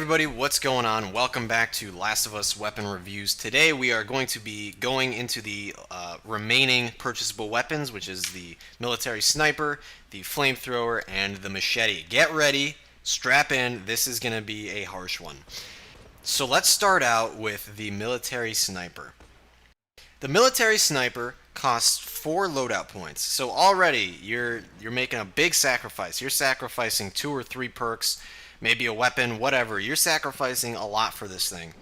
everybody, what's going on? Welcome back to Last of Us Weapon Reviews. Today we are going to be going into the remaining purchasable weapons, which is the military sniper, the flamethrower, and the machete. Get ready, strap in, this is going to be a harsh one. So let's start out with the military sniper. The military sniper costs 4 loadout points, so already you're making a big sacrifice. You're sacrificing 2 or 3 perks, maybe a weapon, whatever. You're sacrificing a lot for this thing.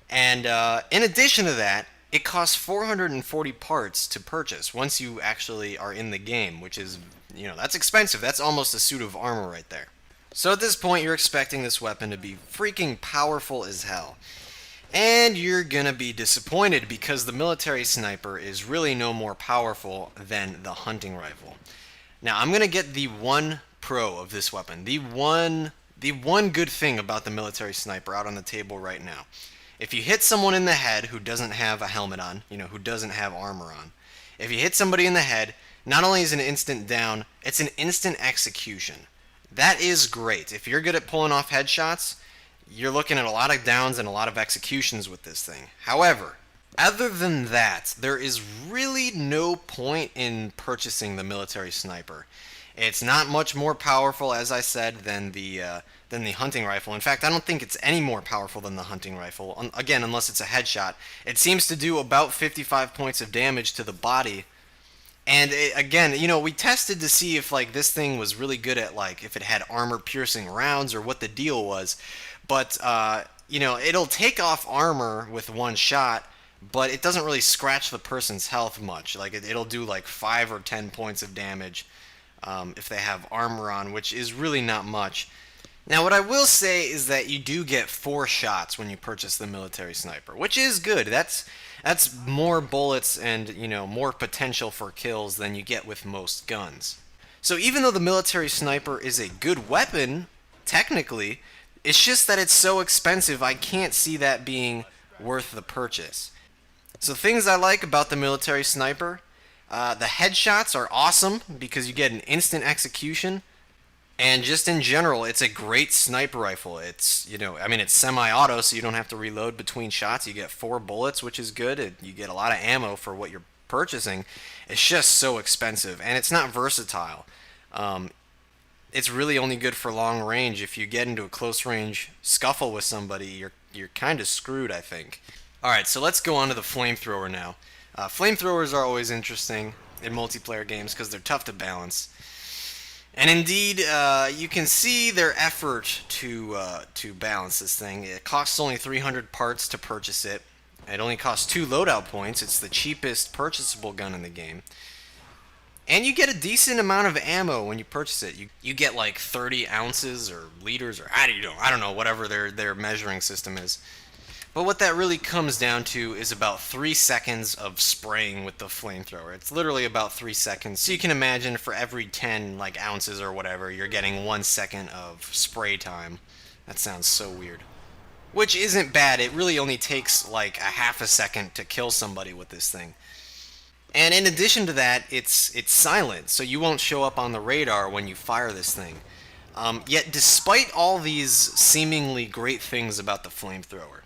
And in addition to that, it costs 440 parts to purchase once you actually are in the game, which is, that's expensive. That's almost a suit of armor right there. So at this point, you're expecting this weapon to be freaking powerful as hell. And you're gonna be disappointed because the military sniper is really no more powerful than the hunting rifle. Now, I'm gonna get the one pro of this weapon, the one good thing about the military sniper out on the table right now. If you hit someone in the head who doesn't have a helmet on, who doesn't have armor on, if you hit somebody in the head, not only is it an instant down, it's an instant execution. That is great. If you're good at pulling off headshots, you're looking at a lot of downs and a lot of executions with this thing. However, other than that, there is really no point in purchasing the military sniper. It's not much more powerful, as I said, than the hunting rifle. In fact, I don't think it's any more powerful than the hunting rifle. Again, unless it's a headshot. It seems to do about 55 points of damage to the body. And again, we tested to see if this thing was really good at if it had armor-piercing rounds or what the deal was. But it'll take off armor with one shot, but it doesn't really scratch the person's health much. It'll do 5 or 10 points of damage if they have armor on, which is really not much. Now, what I will say is that you do get 4 shots when you purchase the military sniper, which is good. That's more bullets and more potential for kills than you get with most guns. So even though the military sniper is a good weapon, technically, it's just that it's so expensive, I can't see that being worth the purchase. So things I like about the military sniper, the headshots are awesome because you get an instant execution. And just in general, it's a great sniper rifle. It's, it's semi-auto, so you don't have to reload between shots. You get 4 bullets, which is good. You get a lot of ammo for what you're purchasing. It's just so expensive, and it's not versatile. It's really only good for long range. If you get into a close range scuffle with somebody, you're kind of screwed, I think. Alright, so let's go on to the flamethrower now. Flamethrowers are always interesting in multiplayer games because they're tough to balance. And indeed, you can see their effort to balance this thing. It costs only 300 parts to purchase it. It only costs 2 loadout points. It's the cheapest purchasable gun in the game. And you get a decent amount of ammo when you purchase it. You get 30 ounces or liters or I don't know, whatever their measuring system is. But what that really comes down to is about 3 seconds of spraying with the flamethrower. It's literally about 3 seconds. So you can imagine for every 10 ounces or whatever, you're getting 1 second of spray time. That sounds so weird. Which isn't bad. It really only takes a half a second to kill somebody with this thing. And in addition to that, it's silent, so you won't show up on the radar when you fire this thing. Yet despite all these seemingly great things about the flamethrower,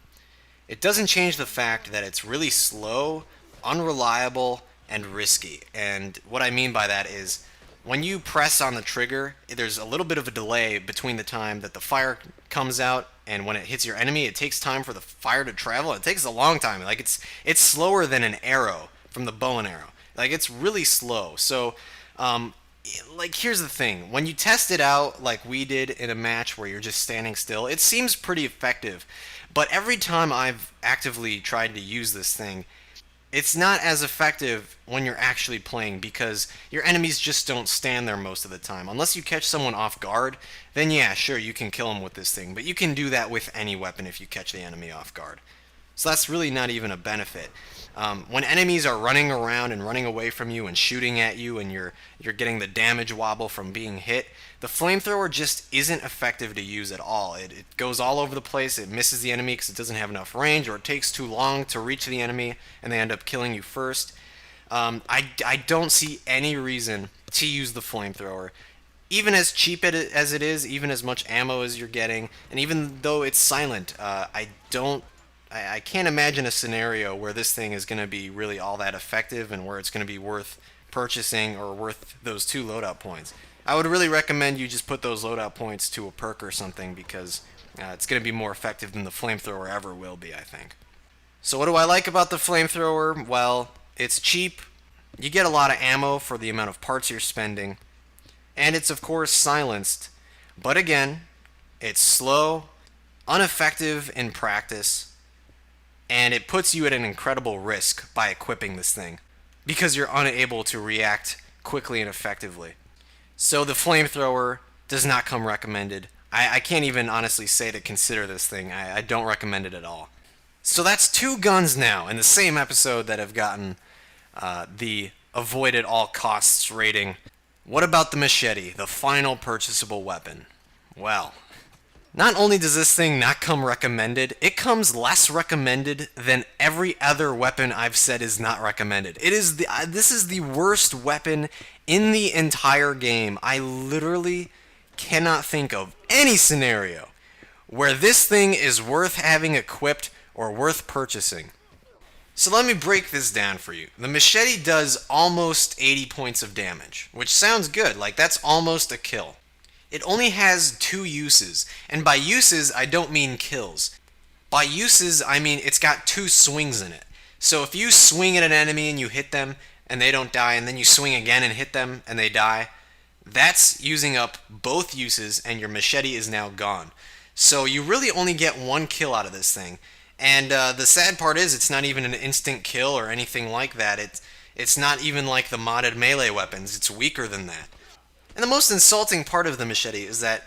it doesn't change the fact that it's really slow, unreliable, and risky. And what I mean by that is, when you press on the trigger, there's a little bit of a delay between the time that the fire comes out and when it hits your enemy. It takes time for the fire to travel. It takes a long time. It's slower than an arrow from the bow and arrow. It's really slow. So, here's the thing. When you test it out like we did in a match where you're just standing still, it seems pretty effective. But every time I've actively tried to use this thing, it's not as effective when you're actually playing because your enemies just don't stand there most of the time. Unless you catch someone off guard, then yeah, sure, you can kill them with this thing. But you can do that with any weapon if you catch the enemy off guard. So that's really not even a benefit. When enemies are running around and running away from you and shooting at you and you're getting the damage wobble from being hit, the flamethrower just isn't effective to use at all. It goes all over the place. It misses the enemy because it doesn't have enough range, or it takes too long to reach the enemy and they end up killing you first. I don't see any reason to use the flamethrower. even as cheap as it is, even as much ammo as you're getting, and even though it's silent, I can't imagine a scenario where this thing is going to be really all that effective and where it's going to be worth purchasing or worth those 2 loadout points. I would really recommend you just put those loadout points to a perk or something because it's going to be more effective than the flamethrower ever will be, I think. So what do I like about the flamethrower? Well, it's cheap. You get a lot of ammo for the amount of parts you're spending. And it's of course silenced. But again, it's slow, ineffective in practice, and it puts you at an incredible risk by equipping this thing because you're unable to react quickly and effectively. So the flamethrower does not come recommended. I can't even honestly say to consider this thing. I don't recommend it at all. So that's 2 guns now in the same episode that have gotten the avoid at all costs rating. What about the machete, the final purchasable weapon? Well, not only does this thing not come recommended, it comes less recommended than every other weapon I've said is not recommended. This is the worst weapon in the entire game. I literally cannot think of any scenario where this thing is worth having equipped or worth purchasing. So let me break this down for you. The machete does almost 80 points of damage, which sounds good, like that's almost a kill. It only has 2 uses, and by uses I don't mean kills. By uses I mean it's got 2 swings in it. So if you swing at an enemy and you hit them and they don't die, and then you swing again and hit them and they die, that's using up both uses and your machete is now gone. So you really only get 1 kill out of this thing. And the sad part is it's not even an instant kill or anything like that. It's not even like the modded melee weapons. It's weaker than that. And the most insulting part of the machete is that,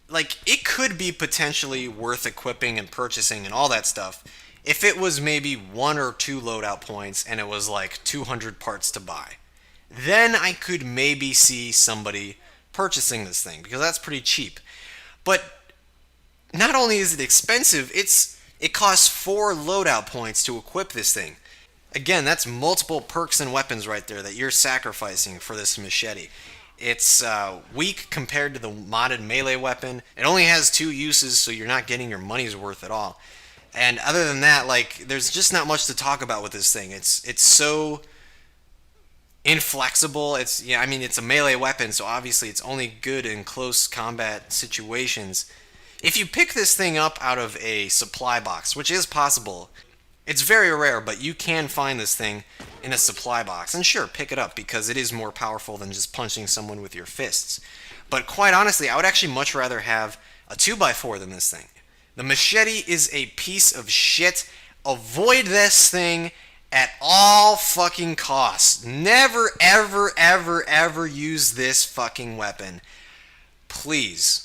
like, it could be potentially worth equipping and purchasing and all that stuff if it was maybe 1 or 2 loadout points and it was like 200 parts to buy. Then I could maybe see somebody purchasing this thing because that's pretty cheap. But not only is it expensive, it costs 4 loadout points to equip this thing. Again, that's multiple perks and weapons right there that you're sacrificing for this machete. It's weak compared to the modded melee weapon. It only has 2 uses, so you're not getting your money's worth at all. And other than that, like, there's just not much to talk about with this thing. It's so inflexible. It's a melee weapon, so obviously it's only good in close combat situations. If you pick this thing up out of a supply box, which is possible, it's very rare, but you can find this thing in a supply box. And sure, pick it up because it is more powerful than just punching someone with your fists. But quite honestly, I would actually much rather have a 2x4 than this thing. The machete is a piece of shit. Avoid this thing at all fucking costs. Never, ever, ever, ever use this fucking weapon. Please.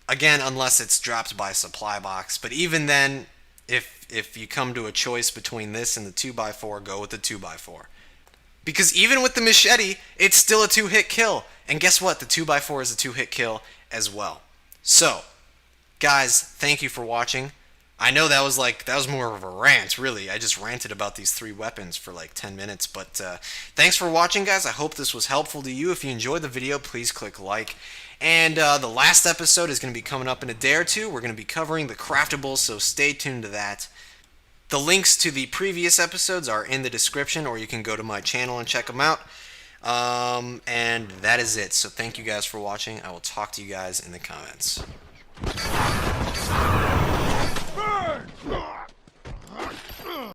Again, unless it's dropped by supply box. But even then, if you come to a choice between this and the 2x4, go with the 2x4. Because even with the machete, it's still a 2-hit kill. And guess what? The 2x4 is a 2-hit kill as well. So, guys, thank you for watching. I know that was more of a rant, really. I just ranted about these 3 weapons for like 10 minutes. But thanks for watching, guys. I hope this was helpful to you. If you enjoyed the video, please click like. And the last episode is going to be coming up in a day or 2. We're going to be covering the craftables, so stay tuned to that. The links to the previous episodes are in the description, or you can go to my channel and check them out. And that is it. So thank you guys for watching. I will talk to you guys in the comments.